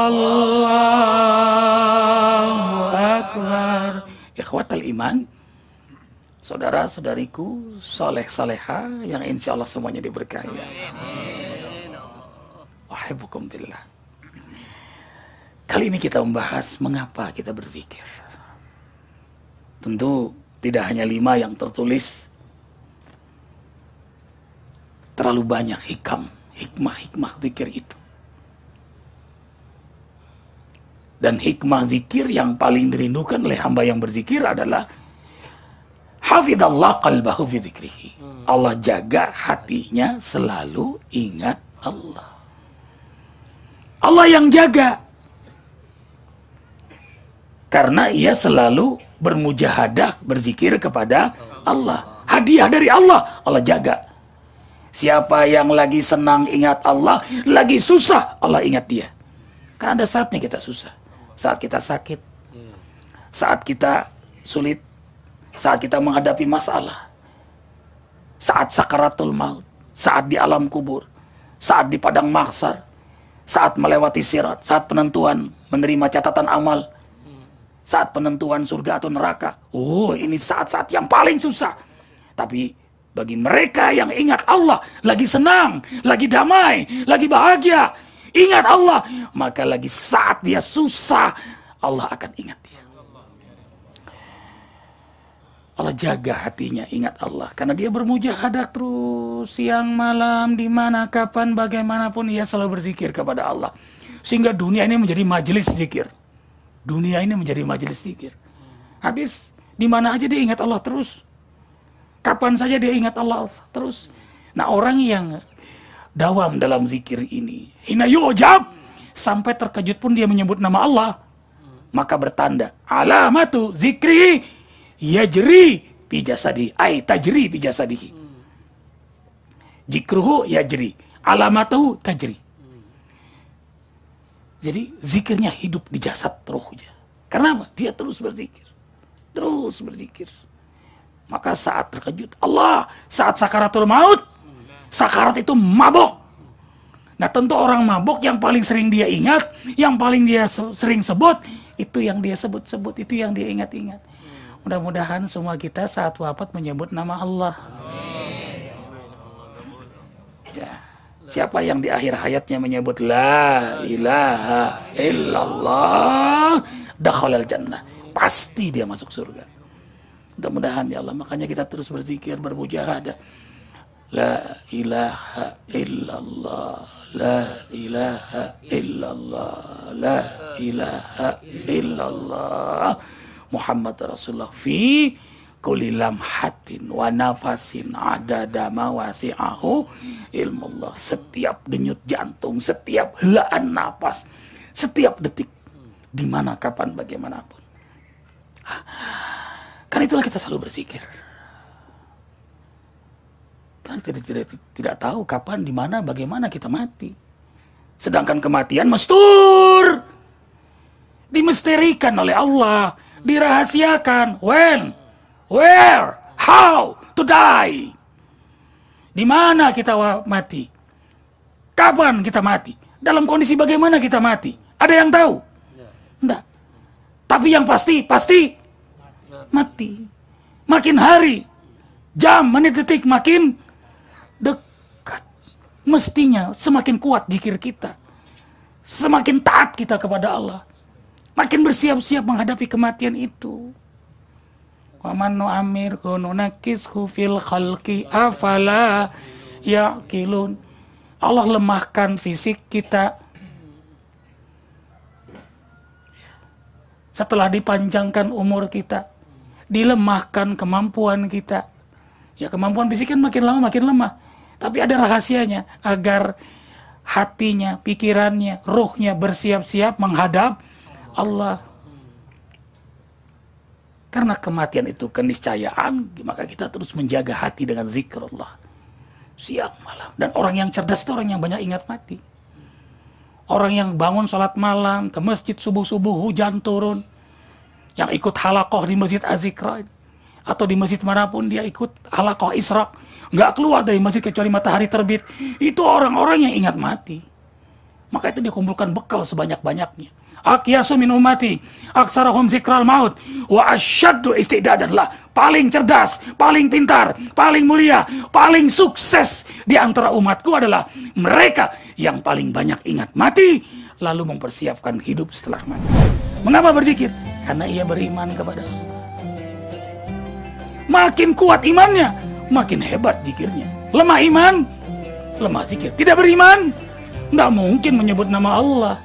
Allahu Akbar. Ikhwatal iman, saudara-saudariku, soleh-soleha yang insya Allah semuanya diberkahi. Wahibbukum billah. Kali ini kita membahas mengapa kita berzikir. Tentu tidak hanya 5 yang tertulis. Terlalu banyak hikmah zikir itu. Dan hikmah zikir yang paling dirindukan oleh hamba yang berzikir adalah hafidallah qalbahu fi dzikrihi. Allah jaga hatinya selalu ingat Allah. Allah yang jaga. Karena ia selalu bermujahadah berzikir kepada Allah. Hadiah dari Allah, Allah jaga. Siapa yang lagi senang ingat Allah, lagi susah Allah ingat dia. Karena ada saatnya kita susah. Saat kita sakit, saat kita sulit, saat kita menghadapi masalah, saat sakaratul maut, saat di alam kubur, saat di padang mahsyar, saat melewati sirat, saat penentuan menerima catatan amal, saat penentuan surga atau neraka. Oh, ini saat-saat yang paling susah. Tapi bagi mereka yang ingat Allah, lagi senang, lagi damai, lagi bahagia, ingat Allah, maka lagi saat dia susah, Allah akan ingat dia. Allah jaga hatinya, ingat Allah. Karena dia bermujahadah terus, siang malam, di mana, kapan, bagaimanapun, ia selalu berzikir kepada Allah. Sehingga dunia ini menjadi majelis zikir. Dunia ini menjadi majelis zikir. Habis, di mana aja dia ingat Allah terus. Kapan saja dia ingat Allah terus. Nah, orang yang dawam dalam zikir ini, hina yu'jab, sampai terkejut pun dia menyebut nama Allah, maka bertanda alamatu zikri yajri fi jasadi, ay tajri fi jasadihi. Zikruhu yajri, alamatuhu tajri. Jadi zikirnya hidup di jasad rohnya. Karena apa? Dia terus berzikir. Terus berzikir. Maka saat terkejut Allah, saat sakaratul maut, sakarat itu mabok. Nah, tentu orang mabok yang paling sering dia ingat, yang paling dia sering sebut, itu yang dia sebut-sebut, itu yang dia ingat-ingat. Mudah-mudahan semua kita saat wafat menyebut nama Allah. Ya. Siapa yang di akhir hayatnya menyebut la ilaha illallah, dakhalal jannah, pasti dia masuk surga. Mudah-mudahan ya Allah. Makanya kita terus berzikir, bermujahadah. La ilaha illallah, la ilaha illallah, la ilaha illallah, Muhammad Rasulullah fi kulli lamhatin wa nafasin adada ma wasi'ahu ilmullah. Setiap denyut jantung, setiap helaan napas, setiap detik, di mana, kapan, bagaimanapun. Karena itulah kita selalu berzikir. Karena kita tidak tahu kapan, di mana, bagaimana kita mati. Sedangkan kematian mestur, dimisterikan oleh Allah, dirahasiakan. When, where, how to die. Di mana kita mati? Kapan kita mati? Dalam kondisi bagaimana kita mati? Ada yang tahu? Enggak. Tapi yang pasti mati. Makin hari, jam, menit, detik makin dekat. Mestinya semakin kuat zikir kita, semakin taat kita kepada Allah, makin bersiap-siap menghadapi kematian itu. Wa man nu'ammirhu nunakishu fil khalqi afala yaqilun. Allah lemahkan fisik kita, setelah dipanjangkan umur kita, dilemahkan kemampuan kita. Ya, kemampuan fisik kan makin lama makin lemah. Tapi ada rahasianya, agar hatinya, pikirannya, ruhnya bersiap-siap menghadap Allah. Karena kematian itu keniscayaan, maka kita terus menjaga hati dengan zikrullah siang malam. Dan orang yang cerdas itu orang yang banyak ingat mati. Orang yang bangun sholat malam, ke masjid subuh-subuh, hujan turun, yang ikut halaqah di masjid Az-Zikra, atau di masjid manapun dia ikut halaqah Isra, nggak keluar dari masjid kecuali matahari terbit, itu orang-orang yang ingat mati. Maka itu dia kumpulkan bekal sebanyak-banyaknya. Aqyasu min ummati aksarahum zikral maut wa asyaddu istidadan lah. Paling cerdas, paling pintar, paling mulia, paling sukses di antara umatku adalah mereka yang paling banyak ingat mati lalu mempersiapkan hidup setelah mati. Mengapa berzikir? Karena ia beriman kepada Allah. Makin kuat imannya, makin hebat zikirnya. Lemah iman, lemah zikir. Tidak beriman, tidak mungkin menyebut nama Allah.